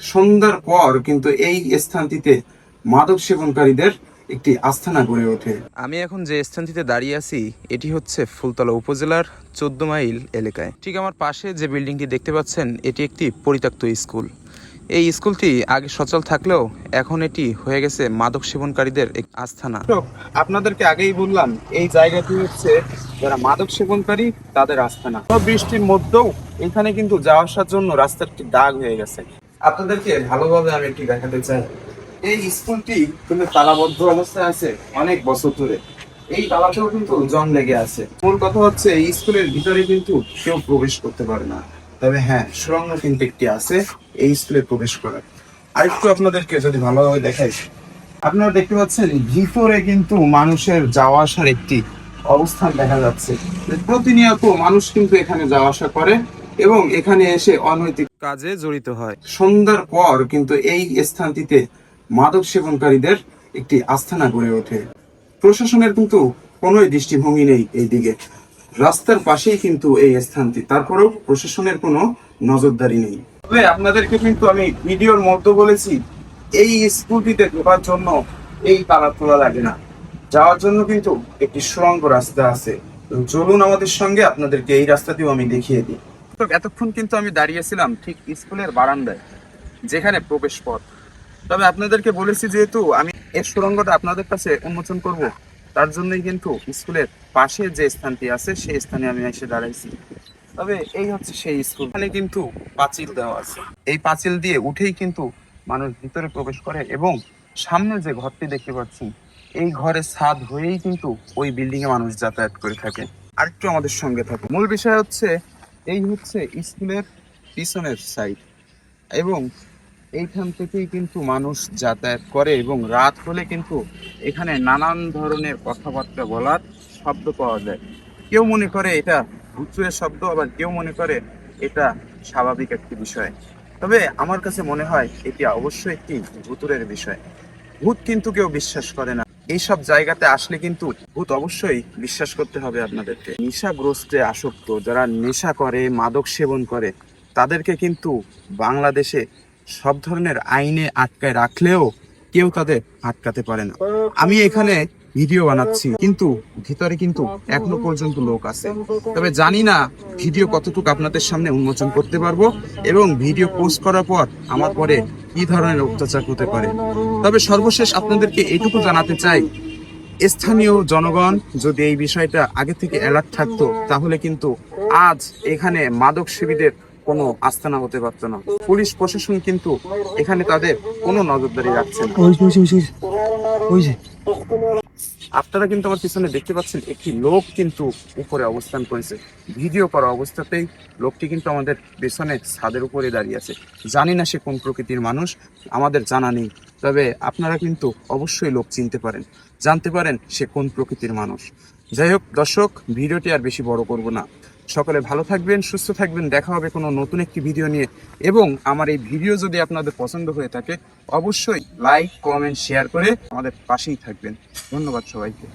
সন্ধ্যার পর কিন্তু এই স্থানটিতে মাদক সেবনকারীদের একটি আস্তানা গড়ে ওঠে। আমি এখন যে স্থানটিতে দাঁড়িয়ে আছি এটি হচ্ছে ফুলতলা উপজেলার 14 মাইল এলাকায়। ঠিক আমার পাশে যে বিল্ডিংটি দেখতে পাচ্ছেন এটি একটি পরিত্যক্ত স্কুল। এই স্কুলটি আগে সচল থাকলেও এখন এটি হয়ে গেছে মাদক সেবনকারীদের এক আস্তানা। আপনাদেরকে আগেই বললাম এই জায়গাটি হচ্ছে যারা মাদক সেবনকারী তাদের আস্তানা। বৃষ্টির মধ্যেও এখানে কিন্তু যাওয়া আসার জন্য রাস্তাটি দাগ হয়ে গেছে। আপনাদেরকে ভালোভাবে আমি একটি দেখাতে চাই, এই স্কুলটি কিন্তু তালাবদ্ধ অবস্থায় আছে অনেক বছর ধরে। এই তালাতেও কিন্তু জং লেগে আছে। মূল কথা হচ্ছে এই স্কুলের ভিতরে কিন্তু কেউ প্রবেশ করতে পারে না, তবে হ্যাঁ সুড়ঙ্গ কিন্তু একটি আছে এই স্কুলে প্রবেশ করার। আরেকটু আপনাদেরকে যদি ভালোভাবে দেখাই, আপনারা দেখতে পাচ্ছেন ভিতরে কিন্তু মানুষের যাওয়া আসার একটি অবস্থান দেখা যাচ্ছে। প্রতিনিয়ত মানুষ কিন্তু এখানে যাওয়া আসা করে এবং এখানে এসে অনৈতিক কাজে জড়িত হয়। সন্ধ্যার পর কিন্তু এই স্থানটিতে মাদক সেবনকারীদের একটি আস্তানা গড়ে ওঠে। প্রশাসনের কিন্তু কোনো দৃষ্টিভঙ্গি নেই এই দিকে। রাস্তার পাশেই কিন্তু এই স্থানটি, তারপরেও প্রশাসনের কোনো নজরদারি নেই। তবে আপনাদেরকে কিন্তু আমি ভিডিওর মধ্যে বলেছি এই স্কুলটিতে ঢোকার জন্য এই তালা তোলা লাগে না, যাওয়ার জন্য কিন্তু একটি সুড়ঙ্গ রাস্তা আছে। চলুন আমাদের সঙ্গে, আপনাদেরকে এই রাস্তাটিও আমি দেখিয়ে দিই। তো এতক্ষণ কিন্তু আমি দাঁড়িয়েছিলাম ঠিক স্কুলের বারান্দায়, যেখানে প্রবেশ পথ। তবে আপনাদেরকে বলেছি যেহেতু আমি এর সুড়ঙ্গটা আপনাদের কাছে উন্মোচন করব, তার জন্যই কিন্তু স্কুলের পাশে যে স্থানটি আছে সেই স্থানে আমি এসে দাঁড়াইছি। তবে এই হচ্ছে সেই স্কুল। এখানে কিন্তু পাঁচিল দেওয়া আছে, এই পাঁচিল দিয়ে উঠেই কিন্তু মানুষ ভিতরে প্রবেশ করে এবং সামনে যে ঘরটি দেখতে পাচ্ছি এই ঘরের ছাদ হয়েই কিন্তু ওই বিল্ডিং এ মানুষ যাতায়াত করে থাকে। আরেকটু আমাদের সঙ্গে থাকে। মূল বিষয় হচ্ছে এই হচ্ছে স্কুলের পিছনের সাইড এবং এইখান থেকেই কিন্তু মানুষ যাতায়াত করে এবং রাত হলে কিন্তু এখানে নানান ধরনের কথাবার্তা বলার শব্দ পাওয়া যায়। কেউ মনে করে এটা ভূতের শব্দ, আবার কেউ মনে করে এটা স্বাভাবিক একটি বিষয়। তবে আমার কাছে মনে হয় এটি অবশ্যই একটি ভূতুরের বিষয়। ভূত কিন্তু কেউ বিশ্বাস করে না, এইসব জায়গাতে আসলে কিন্তু ভূত অবশ্যই বিশ্বাস করতে হবে আপনাদেরকে। নেশাগ্রস্তে আসক্ত যারা নেশা করে, মাদক সেবন করে, তাদেরকে কিন্তু বাংলাদেশে সব ধরনের আইনে আটকায় রাখলেও কেউ তাদের আটকাতে পারে না। আমি এখানে ভিডিও বানাচ্ছি কিন্তু ভিতরে কিন্তু এখনো পর্যন্ত লোক আছে। তবে জানি না ভিডিও কতটুকু আপনাদের সামনে উন্মোচন করতে পারবো এবং ভিডিও পোস্ট করার পর আমার পরে কি ধরনের অত্যাচার হতে পারে। তবে সর্বশেষ আপনাদেরকে এইটুকু জানাতে চাই, স্থানীয় জনগণ যদি এই বিষয়টা আগে থেকে অ্যালার্ট থাকতো তাহলে কিন্তু আজ এখানে মাদক সেবীদের কোনো আস্তানা হতে পারতো না। পুলিশ প্রশাসন কিন্তু এখানে তাদের কোনো নজরদারি রাখছে না। আপনারা কিন্তু আমার পিছনে দেখতে পাচ্ছেন একটি লোক কিন্তু উপরে অবস্থান করেছে। ভিডিও করা অবস্থাতেই লোকটি কিন্তু আমাদের পেছনে ছাদের উপরে দাঁড়িয়ে আছে। জানি না সে কোন প্রকৃতির মানুষ, আমাদের জানা নেই। তবে আপনারা কিন্তু অবশ্যই লোক চিনতে পারেন, জানতে পারেন সে কোন প্রকৃতির মানুষ। যাই হোক দর্শক, ভিডিওটি আর বেশি বড় করব না। সকলে ভালো থাকবেন, সুস্থ থাকবেন। দেখা হবে কোনো নতুন একটি ভিডিও নিয়ে। এবং আমার এই ভিডিও যদি আপনাদের পছন্দ হয়ে থাকে অবশ্যই লাইক, কমেন্ট, শেয়ার করে আমাদের পাশেই থাকবেন। ধন্যবাদ সবাইকে।